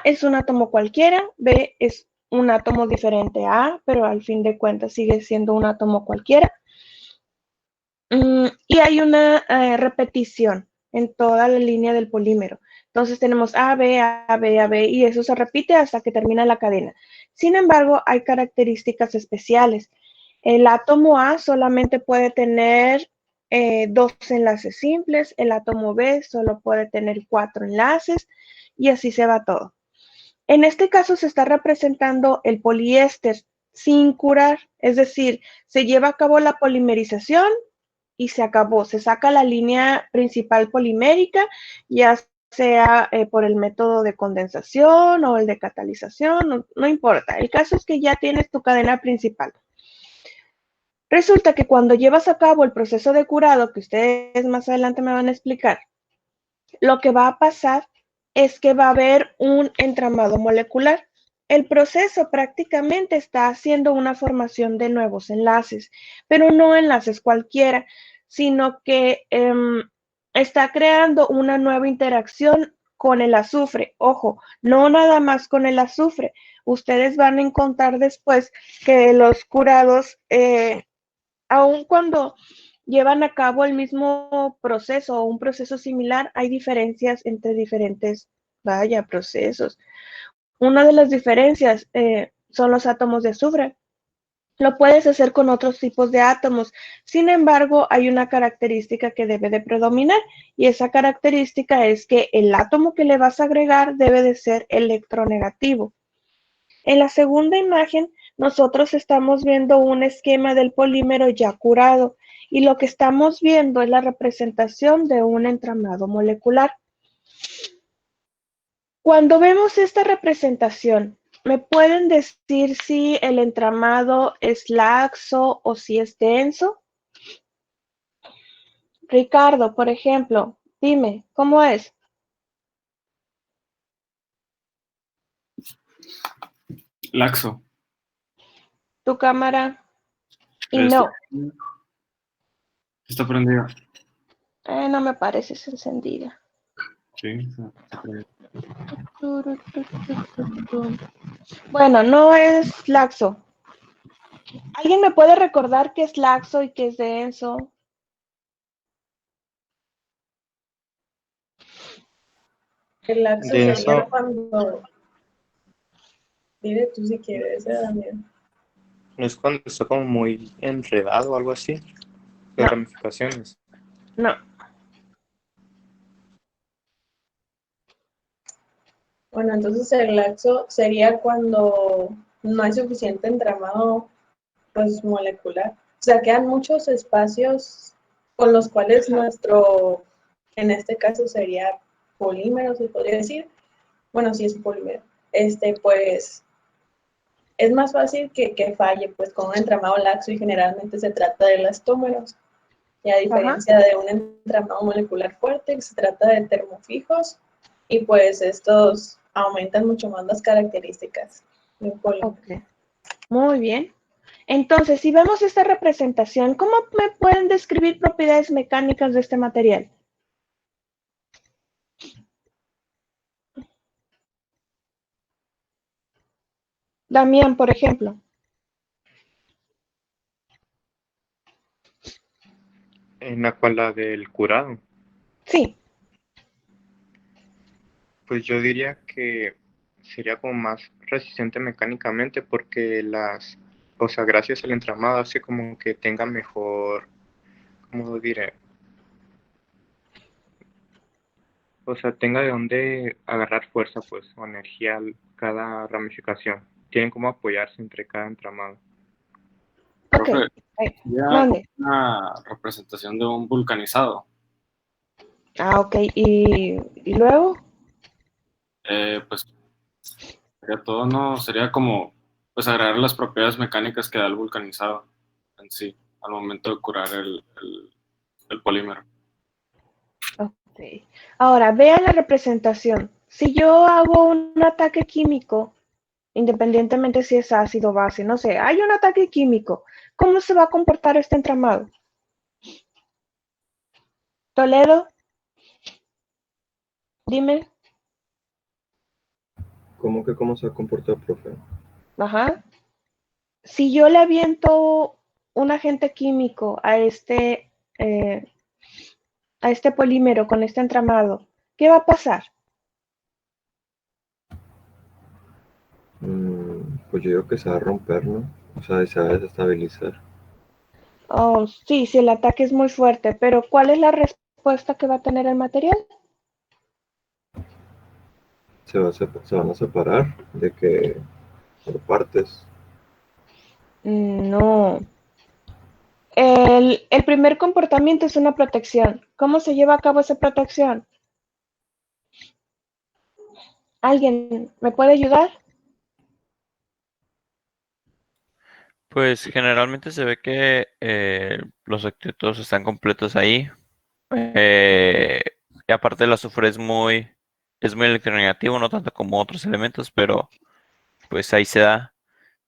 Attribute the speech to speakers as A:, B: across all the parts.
A: es un átomo cualquiera, B es un átomo diferente a A, pero al fin de cuentas sigue siendo un átomo cualquiera. Y hay una repetición en toda la línea del polímero. Entonces tenemos A, B, A, B, A, B, y eso se repite hasta que termina la cadena. Sin embargo, hay características especiales. El átomo A solamente puede tener 2 enlaces simples, el átomo B solo puede tener 4 enlaces, y así se va todo. En este caso se está representando el poliéster sin curar, es decir, se lleva a cabo la polimerización y se acabó. Se saca la línea principal polimérica, ya sea por el método de condensación o el de catalización, no importa. El caso es que ya tienes tu cadena principal. Resulta que cuando llevas a cabo el proceso de curado, que ustedes más adelante me van a explicar, lo que va a pasar es que va a haber un entramado molecular. El proceso prácticamente está haciendo una formación de nuevos enlaces, pero no enlaces cualquiera, sino que está creando una nueva interacción con el azufre. Ojo, no nada más con el azufre. Ustedes van a encontrar después que los curados, aun cuando llevan a cabo el mismo proceso o un proceso similar, hay diferencias entre diferentes, procesos. Una de las diferencias son los átomos de azufre. Lo puedes hacer con otros tipos de átomos. Sin embargo, hay una característica que debe de predominar, y esa característica es que el átomo que le vas a agregar debe de ser electronegativo. En la segunda imagen, nosotros estamos viendo un esquema del polímero ya curado, y lo que estamos viendo es la representación de un entramado molecular. Cuando vemos esta representación, ¿me pueden decir si el entramado es laxo o si es denso? Ricardo, por ejemplo, dime, ¿cómo es?
B: Laxo.
A: Tu cámara. Y
B: Está,
A: no.
B: está prendida.
A: No me pareces encendida.
B: Sí, está prendida.
A: Bueno, no es laxo. ¿Alguien me puede recordar qué es laxo y qué es denso?
C: El laxo
D: De
C: sería
D: eso,
C: cuando... Dile tú si quieres, Daniel.
D: ¿no es cuando está como muy enredado o algo así? De
A: No,
D: ramificaciones.
A: no.
C: Bueno, entonces el laxo sería cuando no hay suficiente entramado pues, molecular. O sea, quedan muchos espacios con los cuales nuestro, en este caso sería polímero, se podría decir. Bueno, sí es polímero. Pues es más fácil que falle pues con un entramado laxo, y generalmente se trata de elastómeros. Y a diferencia de un entramado molecular fuerte, que se trata de termofijos, y pues estos aumentan mucho más las características de un polímero.
A: Ok, muy bien. Entonces, si vemos esta representación, ¿cómo me pueden describir propiedades mecánicas de este material? Damián, por ejemplo.
D: En la cual la del curado.
A: Sí.
D: Pues yo diría que sería como más resistente mecánicamente porque o sea, gracias al entramado hace como que tenga mejor, ¿cómo diré? O sea, tenga de dónde agarrar fuerza, pues, o energía cada ramificación. Tienen como apoyarse entre cada entramado.
A: Ok.
B: Profe, sería
A: Mande.
B: una representación de un vulcanizado.
A: Ok. ¿Y luego?
B: Pues sería todo, ¿no? Sería como, pues, agregar las propiedades mecánicas que da el vulcanizado en sí, al momento de curar el polímero.
A: Ok. Ahora, vean la representación. Si yo hago un ataque químico, independientemente si es ácido o base, no sé, hay un ataque químico, ¿cómo se va a comportar este entramado? Toledo, dime.
E: ¿Cómo que cómo se va a comportar, profe?
A: Ajá. Si yo le aviento un agente químico a este polímero con este entramado, ¿qué va a pasar?
E: Pues yo digo que se va a romper, ¿no? O sea, se va a desestabilizar.
A: Oh, sí, si el ataque es muy fuerte, pero ¿cuál es la respuesta que va a tener el material?
E: Se van a separar de que por partes.
A: No. El primer comportamiento es una protección. ¿Cómo se lleva a cabo esa protección? ¿Alguien me puede ayudar?
F: Pues generalmente se ve que los electrodos están completos ahí. Eh, y aparte el azufre es muy electronegativo, no tanto como otros elementos, pero pues ahí se da.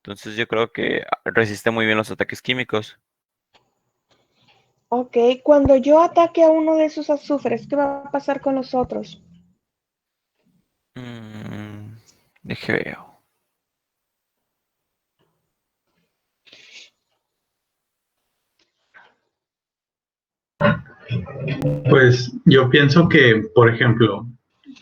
F: Entonces yo creo que resiste muy bien los ataques químicos.
A: Ok, cuando yo ataque a uno de esos azufres, ¿qué va a pasar con los otros?
F: Mm, deje veo.
G: Pues yo pienso que, por ejemplo,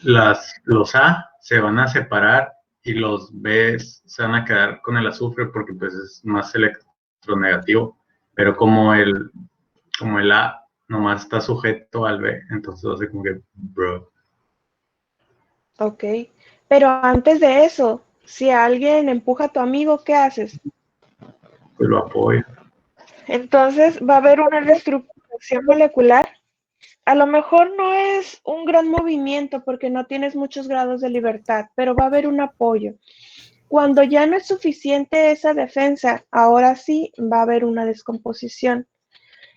G: los A se van a separar y los B se van a quedar con el azufre porque pues es más electronegativo, pero como el A nomás está sujeto al B, entonces hace como que, bro,
A: Ok, pero antes de eso, si alguien empuja a tu amigo, ¿qué haces?
G: pues lo apoya.
A: Entonces va a haber una reestructuración molecular. A lo mejor no es un gran movimiento porque no tienes muchos grados de libertad, pero va a haber un apoyo. Cuando ya no es suficiente esa defensa, ahora sí va a haber una descomposición.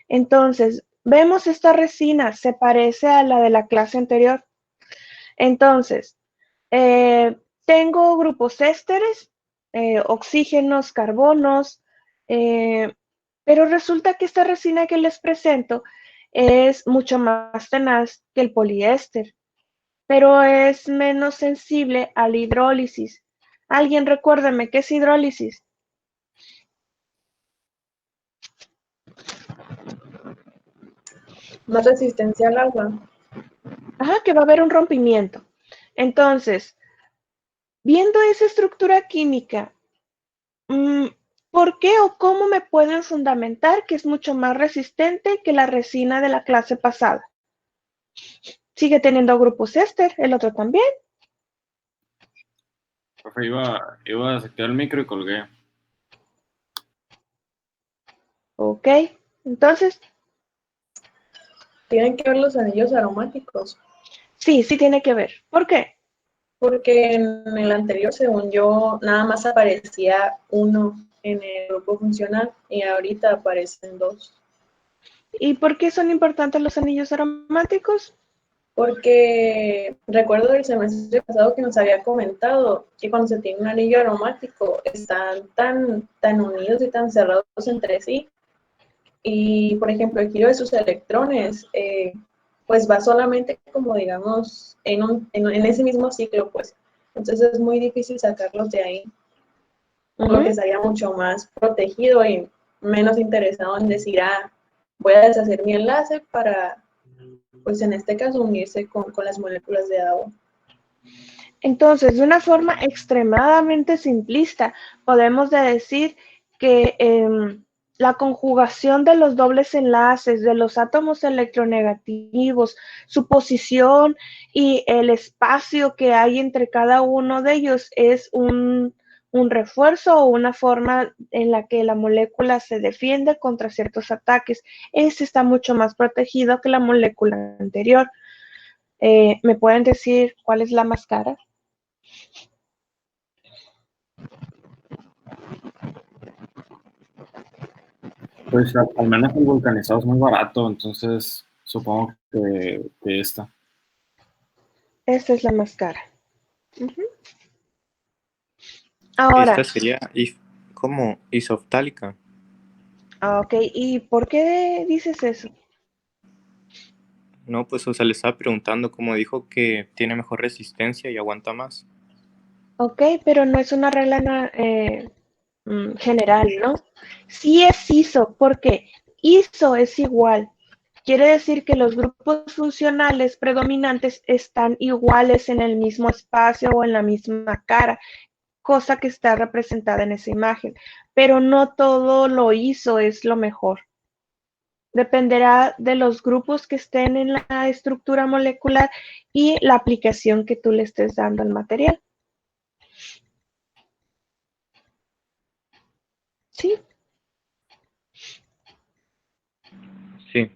A: Entonces, vemos esta resina, se parece a la de la clase anterior. Entonces, tengo grupos ésteres, oxígenos, carbonos, pero resulta que esta resina que les presento es mucho más tenaz que el poliéster, pero es menos sensible a la hidrólisis. Alguien recuérdame, ¿qué es hidrólisis?
C: Más resistencia al agua.
A: Ajá, que va a haber un rompimiento. Entonces, viendo esa estructura química, ¿por qué o cómo me pueden fundamentar que es mucho más resistente que la resina de la clase pasada? Sigue teniendo grupos éster, el otro también.
B: Profe, iba a desactivar el micro y colgué.
A: Ok, entonces,
C: Tienen que ver los anillos aromáticos,
A: sí tiene que ver. ¿Por qué?
C: porque en el anterior, según yo, nada más aparecía uno en el grupo funcional y ahorita aparecen dos.
A: ¿Y por qué son importantes los anillos aromáticos?
C: Porque recuerdo del semestre pasado que nos había comentado que cuando se tiene un anillo aromático están tan unidos y tan cerrados entre sí. Y, por ejemplo, el giro de sus electrones, pues va solamente como, digamos, en ese mismo ciclo, pues. Entonces es muy difícil sacarlos de ahí, por lo que estaría mucho más protegido y menos interesado en decir, voy a deshacer mi enlace para, pues en este caso, unirse con las moléculas de agua.
A: Entonces, de una forma extremadamente simplista, podemos decir que la conjugación de los dobles enlaces, de los átomos electronegativos, su posición y el espacio que hay entre cada uno de ellos es un refuerzo o una forma en la que la molécula se defiende contra ciertos ataques. Este está mucho más protegido que la molécula anterior. ¿Me pueden decir cuál es la más cara?
B: Pues al menos el vulcanizado es muy barato, entonces supongo que esta.
A: Esta es la más cara. Ujú.
D: Esta
A: Ahora,
D: sería como isoftálica.
A: ok, ¿y por qué dices eso?
D: No, pues, o sea, le estaba preguntando, como dijo que tiene mejor resistencia y aguanta más.
A: Ok, pero no es una regla general, ¿no? Sí es ISO, porque ISO es igual. Quiere decir que los grupos funcionales predominantes están iguales en el mismo espacio o en la misma cara, cosa que está representada en esa imagen. Pero no todo lo ISO es lo mejor. Dependerá de los grupos que estén en la estructura molecular y la aplicación que tú le estés dando al material. ¿Sí?
D: Sí,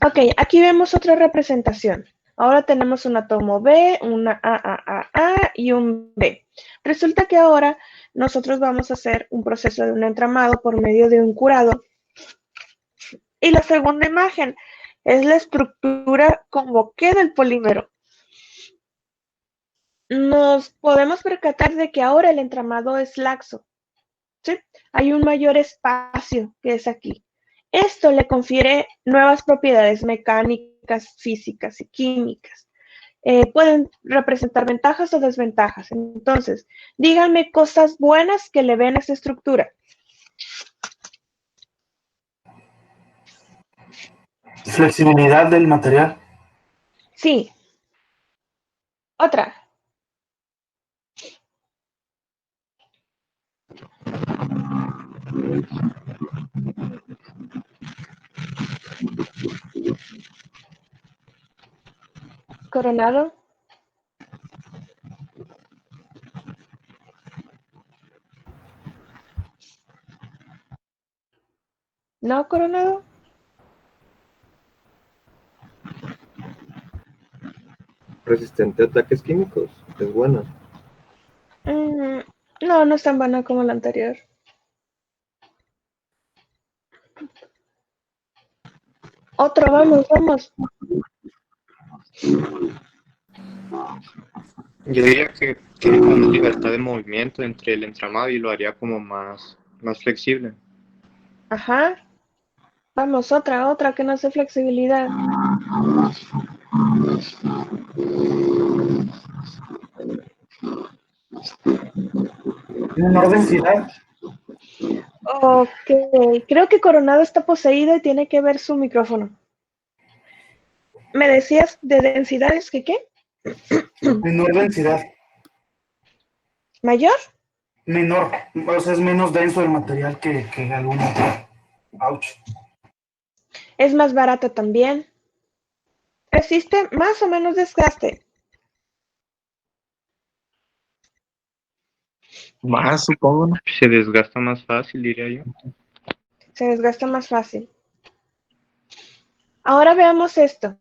A: Ok, aquí vemos otra representación. Ahora tenemos un átomo B, una A y un B. Resulta que ahora nosotros vamos a hacer un proceso de un entramado por medio de un curado. Y la segunda imagen es la estructura como queda el polímero. Nos podemos percatar de que ahora el entramado es laxo. ¿Sí? Hay un mayor espacio que es aquí. Esto le confiere nuevas propiedades mecánicas, físicas y químicas. Pueden representar ventajas o desventajas. Entonces, díganme cosas buenas que le ven a esta estructura.
H: Flexibilidad del material.
A: Sí. Otra. Coronado. ¿No, Coronado?
E: Resistente a ataques químicos. Es buena.
A: No, no es tan buena como la anterior. Otro, vamos, vamos.
D: yo diría que tiene como más libertad de movimiento entre el entramado y lo haría como más flexible.
A: Ajá. Vamos, otra que no hace flexibilidad.
H: Menor densidad.
A: Ok, creo que Coronado está poseído y tiene que ver su micrófono. ¿Me decías de densidades que qué?
H: Menor densidad.
A: ¿Mayor?
H: Menor. O sea, es menos denso el material que algún otro. Ouch.
A: Es más barata también. Resiste más o menos desgaste.
B: Más, supongo, ¿no?
D: Se desgasta más fácil, diría yo.
A: Se desgasta más fácil. Ahora veamos esto.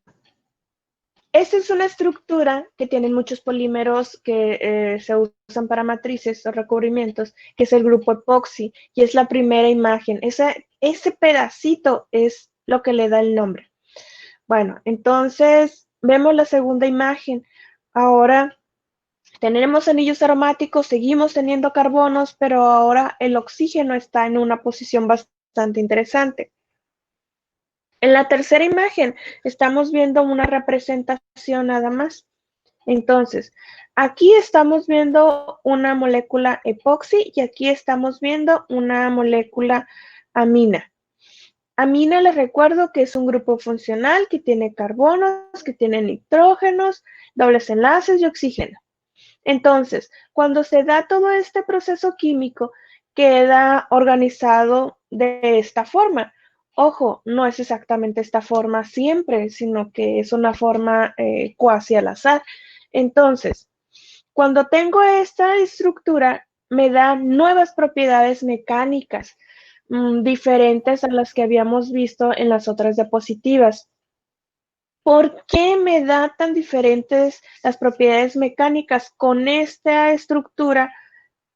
A: Esta es una estructura que tiene muchos polímeros que se usan para matrices o recubrimientos, que es el grupo epoxi, y es la primera imagen. Ese pedacito es lo que le da el nombre. Bueno, entonces vemos la segunda imagen. Ahora tenemos anillos aromáticos, seguimos teniendo carbonos, pero ahora el oxígeno está en una posición bastante interesante. En la tercera imagen estamos viendo una representación nada más. Entonces, aquí estamos viendo una molécula epoxi y aquí estamos viendo una molécula amina. Amina, les recuerdo que es un grupo funcional que tiene carbonos, que tiene nitrógenos, dobles enlaces y oxígeno. Entonces, cuando se da todo este proceso químico, queda organizado de esta forma. Ojo, no es exactamente esta forma siempre, sino que es una forma cuasi al azar. Entonces, cuando tengo esta estructura, me da nuevas propiedades mecánicas diferentes a las que habíamos visto en las otras diapositivas. ¿Por qué me da tan diferentes las propiedades mecánicas con esta estructura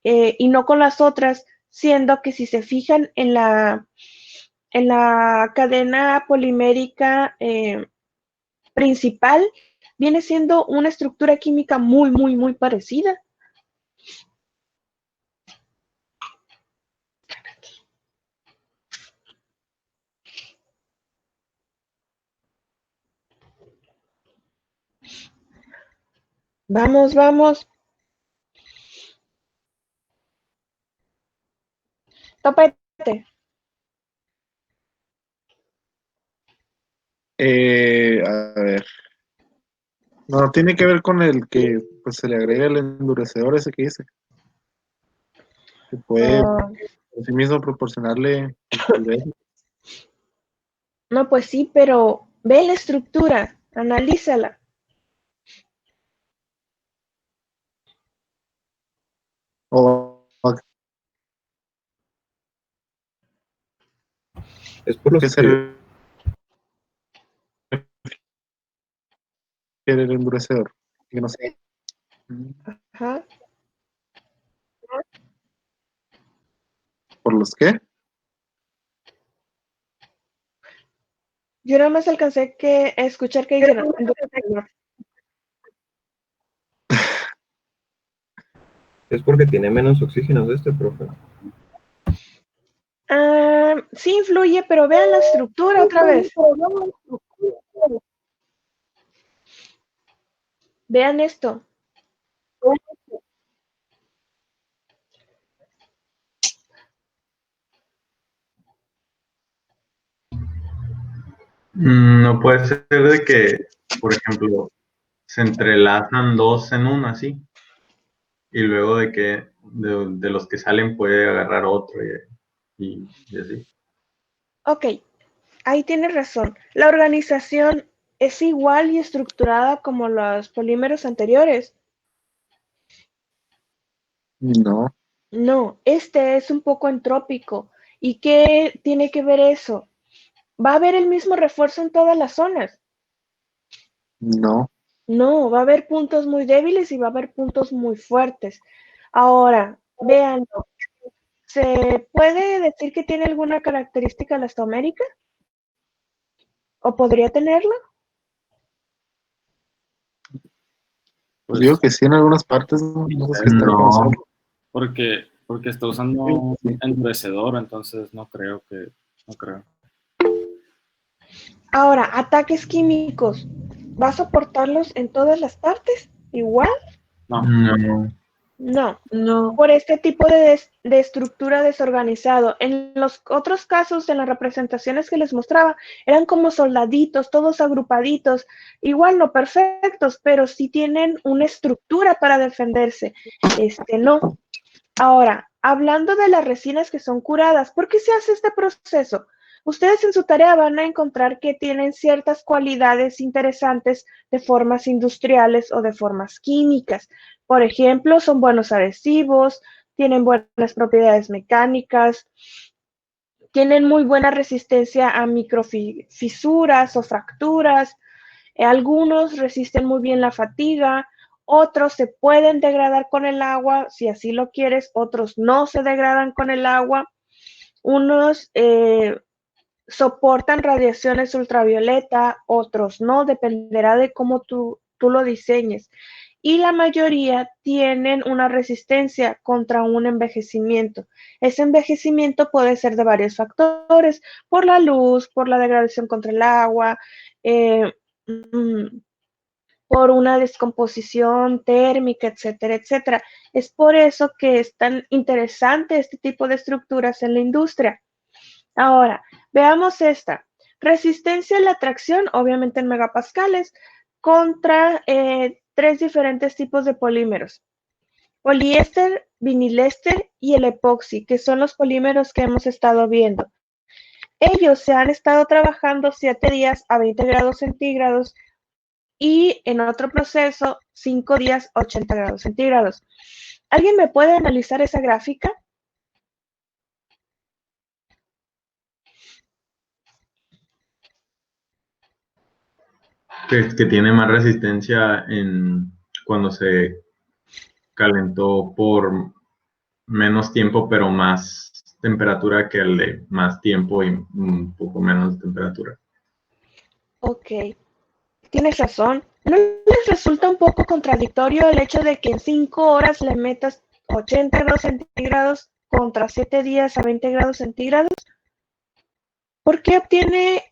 A: y no con las otras? Siendo que si se fijan en la cadena polimérica principal, viene siendo una estructura química muy, muy, muy parecida. Vamos, vamos. Topete.
I: A ver. No, tiene que ver con el que pues, se le agrega el endurecedor ese que dice. Que puede
A: Ah,
I: por sí mismo proporcionarle calidez.
A: no, pues sí, pero ve la estructura, analízala.
I: O
E: Es por los
I: que se
E: que
I: refiere el endurecedor. Que no sé.
A: Ajá.
I: ¿Por los qué?
A: Yo nada más alcancé a escuchar que dijeron endurecedor.
E: es porque tiene menos oxígenos este, profe.
A: Sí influye, pero vean la estructura otra vez. Vean esto.
G: No puede ser de que, por ejemplo, se entrelazan dos en uno así, y luego de que de los que salen puede agarrar otro y así.
A: Ok, ahí tienes razón. La organización es igual y estructurada como los polímeros anteriores.
I: No,
A: No, este es un poco entrópico. ¿Y qué tiene que ver eso? Va a haber el mismo refuerzo en todas las zonas.
I: no.
A: No, va a haber puntos muy débiles y va a haber puntos muy fuertes. Ahora, véanlo. ¿Se puede decir que tiene alguna característica elastomérica? ¿O podría tenerla?
I: Pues digo que sí en algunas partes, no, no sé si está
G: No,
I: reconociendo.
B: Porque está usando un
I: Sí.
B: endurecedor, entonces no creo.
A: Ahora, ataques químicos. ¿Va a soportarlos en todas las partes? ¿Igual?
B: No,
G: no.
A: No.
C: No,
A: Por este tipo de estructura desorganizado. En los otros casos, en las representaciones que les mostraba, eran como soldaditos, todos agrupaditos, igual no perfectos, pero sí tienen una estructura para defenderse. Este no. Ahora, hablando de las resinas que son curadas, ¿por qué se hace este proceso? Ustedes en su tarea van a encontrar que tienen ciertas cualidades interesantes de formas industriales o de formas químicas. Por ejemplo, son buenos adhesivos, tienen buenas propiedades mecánicas, tienen muy buena resistencia a microfisuras o fracturas, algunos resisten muy bien la fatiga, otros se pueden degradar con el agua, si así lo quieres, otros no se degradan con el agua, unos soportan radiaciones ultravioleta, otros no, dependerá de cómo tú lo diseñes. Y la mayoría tienen una resistencia contra un envejecimiento. Ese envejecimiento puede ser de varios factores, por la luz, por la degradación contra el agua, eh, por una descomposición térmica, etcétera, etcétera. Es por eso que es tan interesante este tipo de estructuras en la industria. Ahora, veamos esta. Resistencia a la tracción, obviamente en megapascales, contra tres diferentes tipos de polímeros. Poliéster, vinilester y el epoxi, que son los polímeros que hemos estado viendo. Ellos se han estado trabajando 7 días a 20 grados centígrados y en otro proceso 5 días a 80 grados centígrados. ¿Alguien me puede analizar esa gráfica?
G: Que tiene más resistencia cuando se calentó por menos tiempo, pero más temperatura que el de más tiempo y un poco menos temperatura.
A: Ok, tienes razón. ¿No les resulta un poco contradictorio el hecho de que en 5 horas le metas 80 grados centígrados contra 7 días a 20 grados centígrados? ¿Por qué obtiene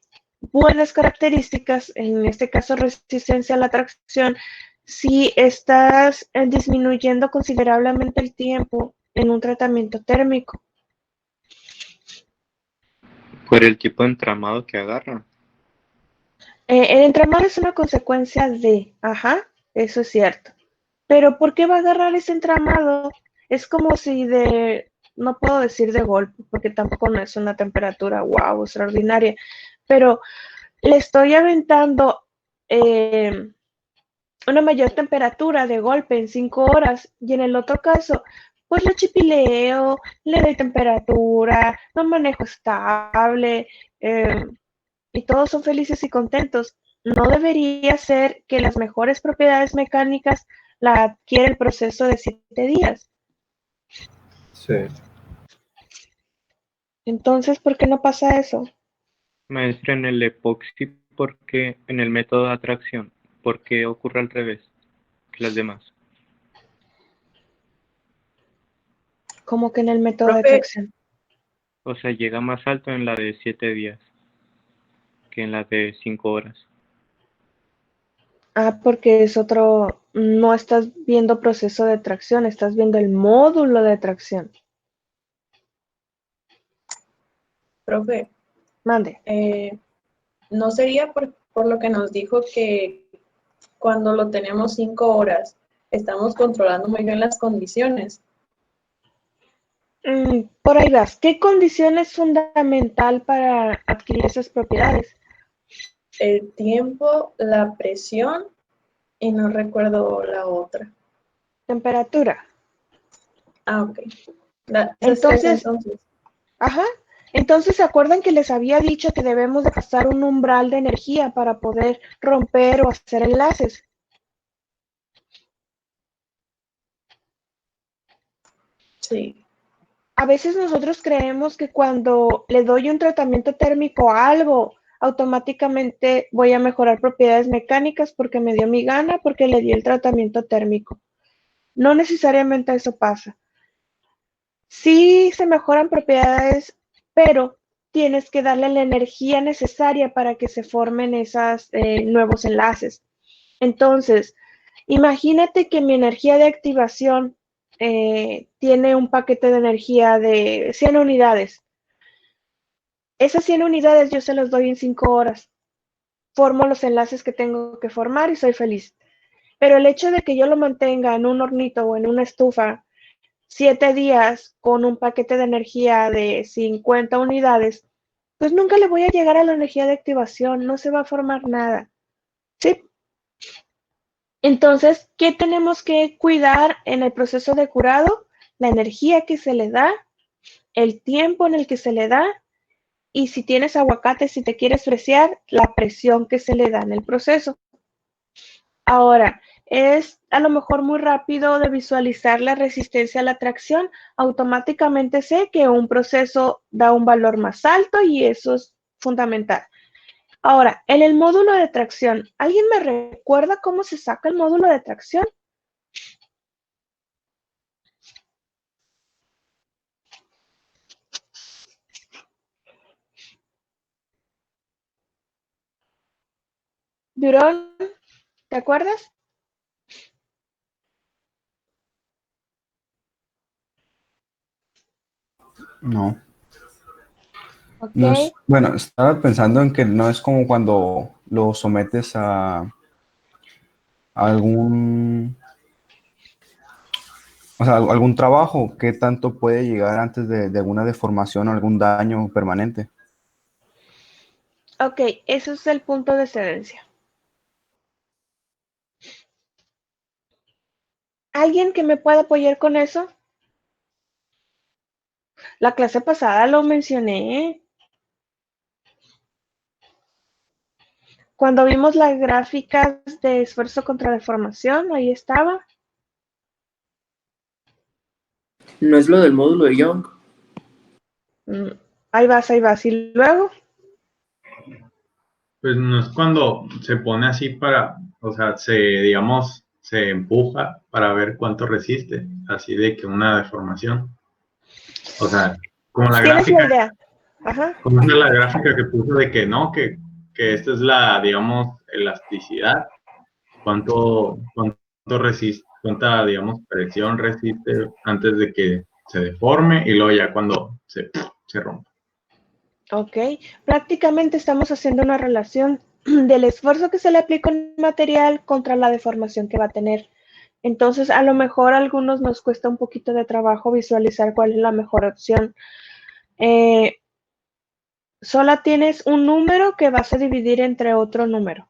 A: buenas características, en este caso resistencia a la tracción, si estás disminuyendo considerablemente el tiempo en un tratamiento térmico?
D: Por el tipo de entramado que agarra.
A: El entramado es una consecuencia de, ajá, eso es cierto. Pero ¿por qué va a agarrar ese entramado? Es como si no puedo decir de golpe, porque tampoco no es una temperatura wow, extraordinaria, pero le estoy aventando una mayor temperatura de golpe en 5 horas y en el otro caso, pues lo chipileo, le doy temperatura, no manejo estable y todos son felices y contentos. No debería ser que las mejores propiedades mecánicas la adquiere el proceso de 7 días.
E: Sí.
A: Entonces, ¿por qué no pasa eso?
D: Maestra, en el epoxi, ¿por qué en el método de atracción? ¿Por qué ocurre al revés que las demás?
A: Como que en el método de
C: Profe,
A: atracción.
D: O sea, llega más alto en la de 7 días que en la de 5 horas.
A: Ah, porque es otro, no estás viendo proceso de tracción, estás viendo el módulo de tracción.
C: profe,
A: Mande.
C: ¿no sería por lo que nos dijo que cuando lo tenemos 5 horas estamos controlando muy bien las condiciones?
A: Por ahí vas. ¿Qué condición es fundamental para adquirir esas propiedades?
C: El tiempo, la presión y no recuerdo la otra.
A: Temperatura.
C: Ah, ok. Esas tres
A: Entonces,
C: entonces.
A: ajá. Entonces, ¿se acuerdan que les había dicho que debemos de pasar un umbral de energía para poder romper o hacer enlaces?
C: Sí.
A: A veces nosotros creemos que cuando le doy un tratamiento térmico a algo, automáticamente voy a mejorar propiedades mecánicas porque me dio mi gana, porque le di el tratamiento térmico. No necesariamente eso pasa. Sí se mejoran propiedades, pero tienes que darle la energía necesaria para que se formen esos nuevos enlaces. Entonces, imagínate que mi energía de activación tiene un paquete de energía de 100 unidades. Esas 100 unidades yo se las doy en 5 horas. Formo los enlaces que tengo que formar y soy feliz. Pero el hecho de que yo lo mantenga en un hornito o en una estufa 7 días con un paquete de energía de 50 unidades, pues nunca le voy a llegar a la energía de activación, no se va a formar nada. ¿Sí? Entonces, ¿qué tenemos que cuidar en el proceso de curado? La energía que se le da, el tiempo en el que se le da y si tienes aguacate, si te quieres fresear, la presión que se le da en el proceso. Ahora, es a lo mejor muy rápido de visualizar la resistencia a la tracción. Automáticamente sé que un proceso da un valor más alto y eso es fundamental. Ahora, en el módulo de tracción, ¿alguien me recuerda cómo se saca el módulo de tracción? Durón, ¿te acuerdas?
J: No.
A: Ok.
J: No es, bueno, estaba pensando en que no es como cuando lo sometes a algún, o sea, algún trabajo, ¿qué tanto puede llegar antes de alguna deformación o algún daño permanente?
A: Ok, eso es el punto de excedencia. ¿Alguien que me pueda apoyar con eso? La clase pasada lo mencioné. Cuando vimos las gráficas de esfuerzo contra deformación, ahí estaba.
K: ¿No es lo del módulo de Young?
A: Ahí vas, ahí vas. Y luego,
G: Pues no es cuando se pone así para, o sea, digamos, se empuja para ver cuánto resiste, así de que una deformación. O sea, como la
A: tienes la
G: gráfica,
A: idea. Ajá.
G: como es la gráfica que puso de que no, que esta es la, digamos, elasticidad, cuánto resiste, cuánta, digamos, presión resiste antes de que se deforme y luego ya cuando se rompe.
A: Ok, prácticamente estamos haciendo una relación del esfuerzo que se le aplica a un material contra la deformación que va a tener. Entonces, a lo mejor a algunos nos cuesta un poquito de trabajo visualizar cuál es la mejor opción. Solo tienes un número que vas a dividir entre otro número.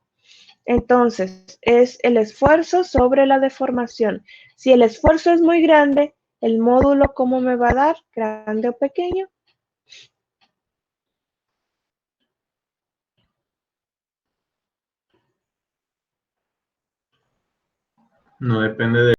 A: Entonces, es el esfuerzo sobre la deformación. Si el esfuerzo es muy grande, el módulo, ¿cómo me va a dar? ¿Grande o pequeño?
G: No depende de